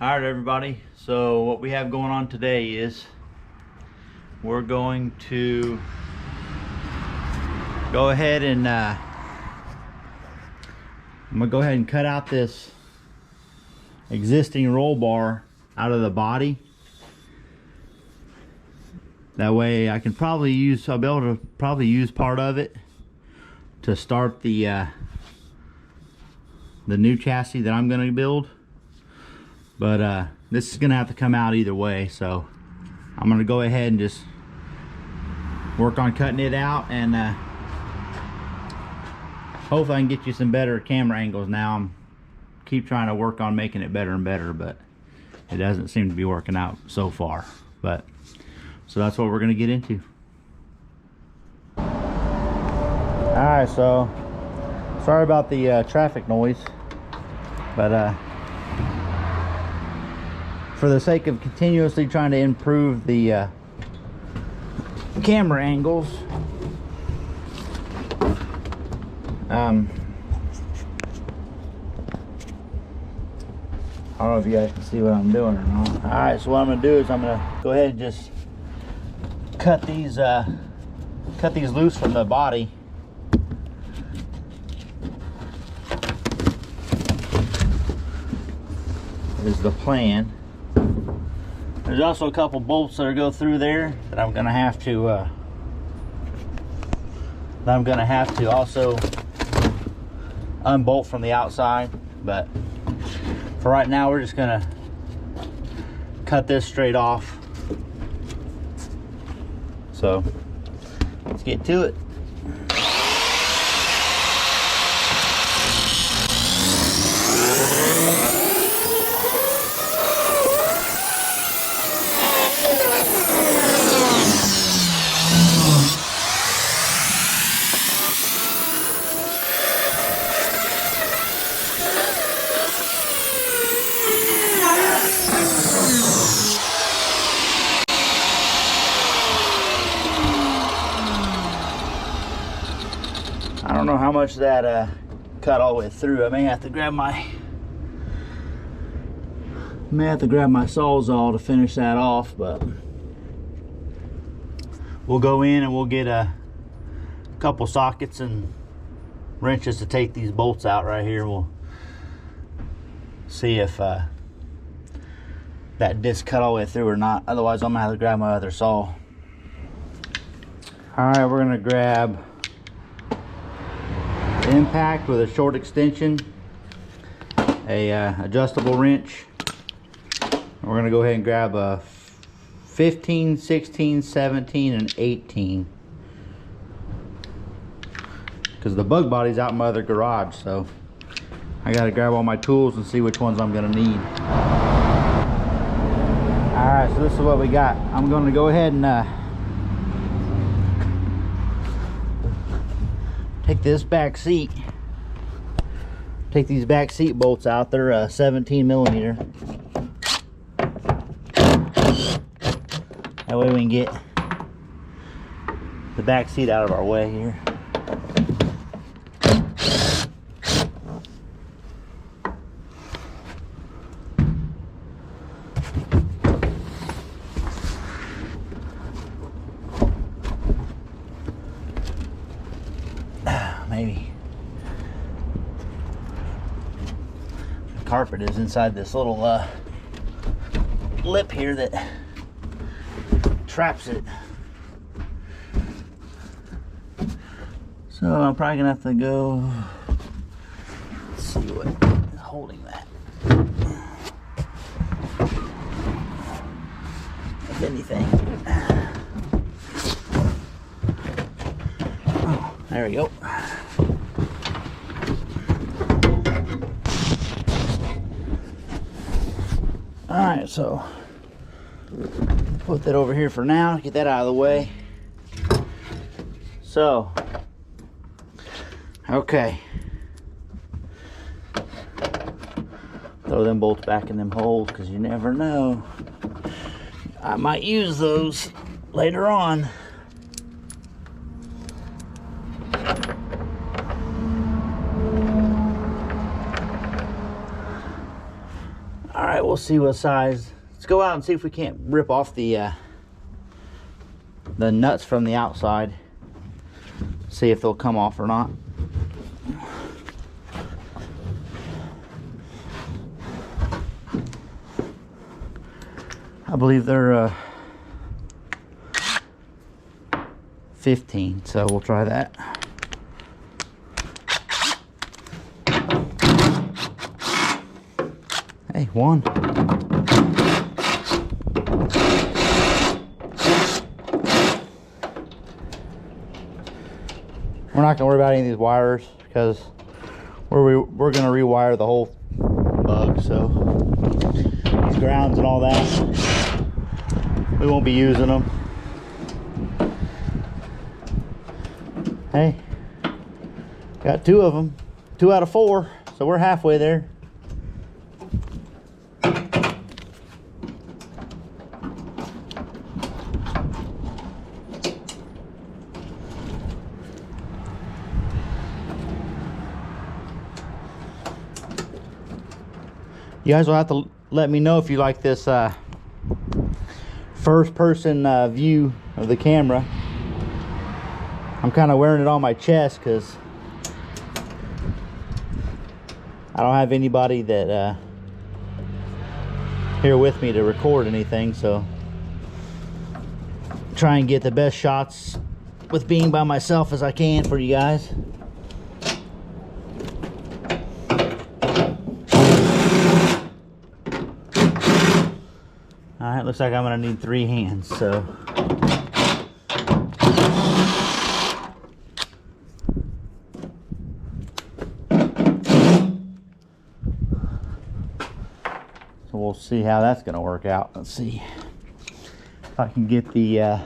Alright everybody, so what we have going on today is we're going to go ahead and I'm gonna go ahead and cut out this existing roll bar out of the body. That way I can I'll be able to probably use part of it to start the new chassis that I'm gonna build. But this is gonna have to come out either way, so I'm gonna go ahead and just work on cutting it out, and hopefully I can get you some better camera angles. Now I'm keep trying to work on making it better and better, but it doesn't seem to be working out so far. But so that's what we're gonna get into. All right, so sorry about the traffic noise, but for the sake of continuously trying to improve the camera angles, I don't know if you guys can see what I'm doing or not. All right, so what I'm gonna do is I'm gonna go ahead and just cut these loose from the body. Is the plan. There's also a couple bolts that go through there that I'm gonna have to also unbolt from the outside, but for right now we're just gonna cut this straight off. So let's get to it. I don't know how much that cut all the way through. I may have to grab my Sawzall to finish that off, but we'll go in and we'll get a couple sockets and wrenches to take these bolts out right here. We'll see if that disc cut all the way through or not. Otherwise I'm gonna have to grab my other saw. All right, we're gonna grab impact with a short extension, a adjustable wrench. We're gonna go ahead and grab a 15, 16, 17, and 18, because the bug body's out in my other garage, so I gotta grab all my tools and see which ones I'm gonna need. All right, so this is what we got. I'm gonna go ahead and take this back seat. Take these back seat bolts out. They're 17 millimeter. That way we can get the back seat out of our way here. Maybe the carpet is inside this little lip here that traps it. So I'm probably gonna have to go, let's see what is holding that. If anything. Oh, there we go. Alright, so put that over here for now, get that out of the way. So, okay. Throw them bolts back in them holes, because you never know. I might use those later on. we'll see what size. Let's go out and see if we can't rip off the nuts from the outside. See if they'll come off or not. I believe they're 15, so we'll try that. Hey, one. We're not gonna worry about any of these wires because we're gonna rewire the whole bug, so these grounds and all that, we won't be using them. Hey, got 2 of them, 2 out of 4, so we're halfway there. You guys will have to let me know if you like this first person view of the camera. I'm kind of wearing it on my chest because I don't have anybody that here with me to record anything, so try and get the best shots with being by myself as I can for you guys. Alright, looks like I'm gonna need 3 hands, so we'll see how that's gonna work out. Let's see if I can get the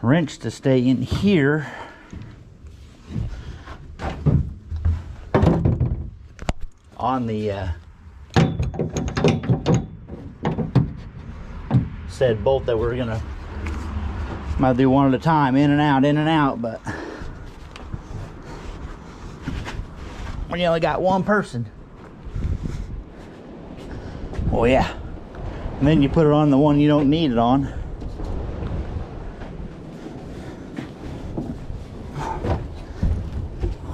wrench to stay in here. On the said bolt that we're gonna might do one at a time, in and out, but when you only got one person, oh yeah, and then you put it on the one you don't need it on.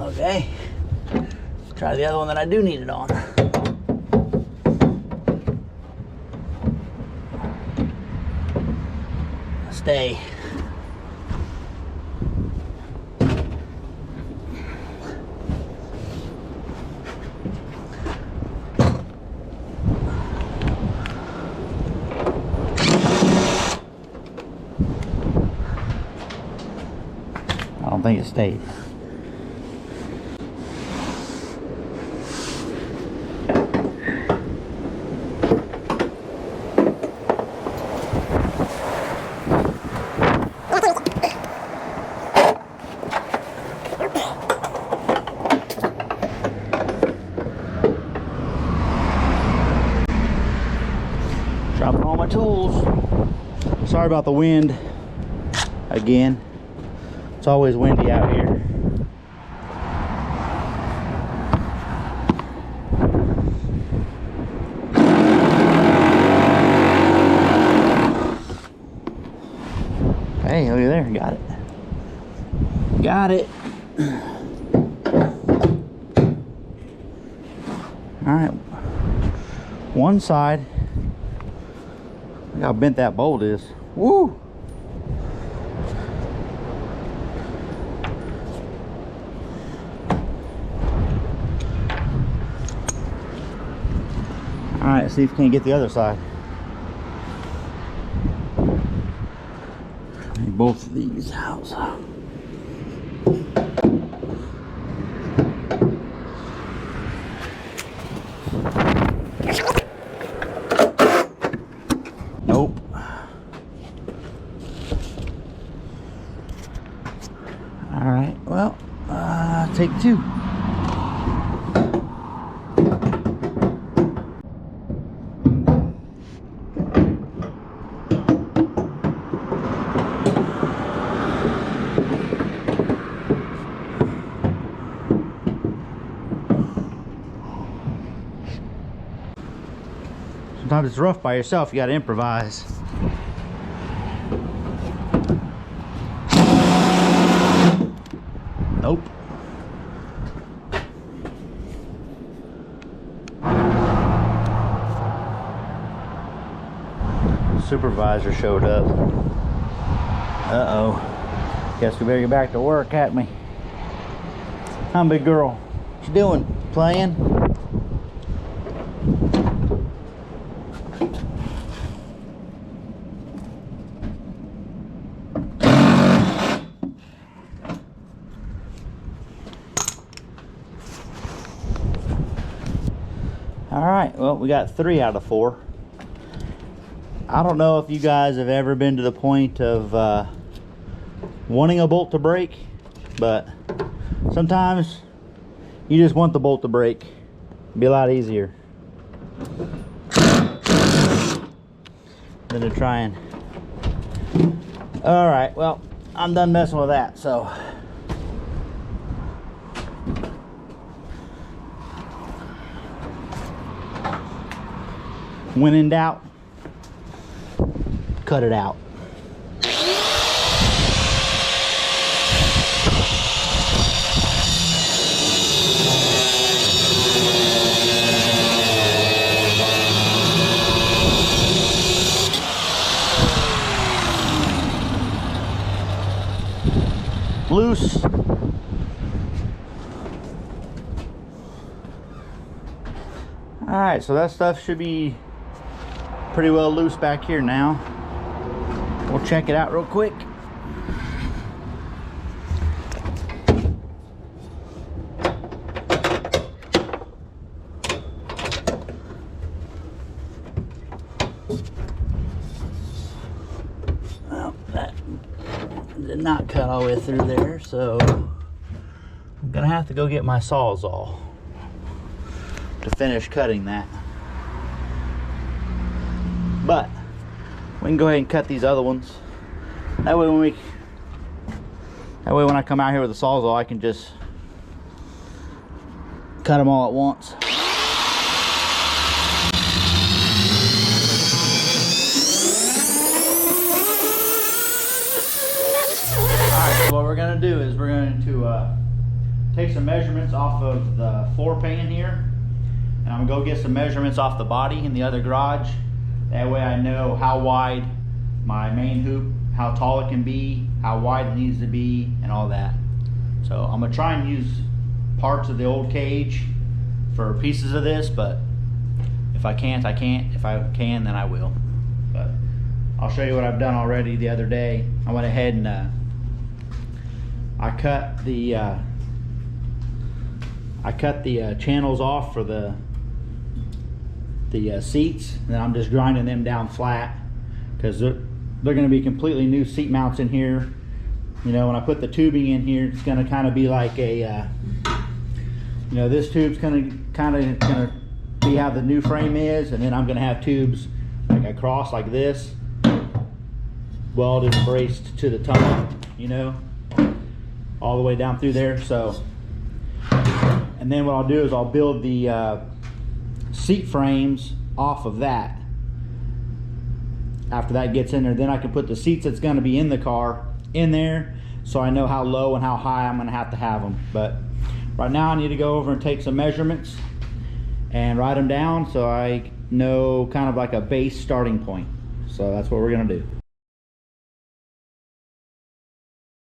Okay, try the other one that I do need it on. Stay. I don't think it stayed. Dropping all my tools. Sorry about the wind again. It's always windy out here. Hey, look at there, got it. Got it. All right, one side. Look how bent that bolt is. Woo! All right, see if we can get the other side. Need both of these out. Nope. All right, well, take 2. Sometimes it's rough by yourself, you gotta improvise. Nope. Supervisor showed up. Uh-oh. Guess we better get back to work, hadn't we? Hi, big girl. What you doing? Playing? Alright, well, we got 3 out of 4. I don't know if you guys have ever been to the point of wanting a bolt to break, but sometimes you just want the bolt to break. It'd be a lot easier than to try and... Alright, well, I'm done messing with that, so... When in doubt, cut it out. Loose. Alright, so that stuff should be pretty well loose back here now. We'll check it out real quick. Well, that did not cut all the way through there, so I'm gonna have to go get my Sawzall to finish cutting that. But we can go ahead and cut these other ones. That way when I come out here with a Sawzall, I can just cut them all at once. Alright, so what we're going to do is we're going to take some measurements off of the floor pan here. And I'm going to go get some measurements off the body in the other garage. That way I know how wide my main hoop, how tall it can be, how wide it needs to be, and all that. So I'm gonna try and use parts of the old cage for pieces of this, but if I can't, I can't. If I can, then I will. But I'll show you what I've done already the other day. I went ahead and I cut the channels off for the seats, and I'm just grinding them down flat because they're going to be completely new seat mounts in here. You know, when I put the tubing in here, it's going to kind of be like a you know, this tube's going to be how the new frame is, and then I'm going to have tubes like across like this, welded and braced to the tunnel, you know, all the way down through there. So, and then what I'll do is I'll build the seat frames off of that. After that gets in there, then I can put the seats that's going to be in the car in there, so I know how low and how high I'm going to have them. But right now I need to go over and take some measurements and write them down so I know kind of like a base starting point. So that's what we're going to do.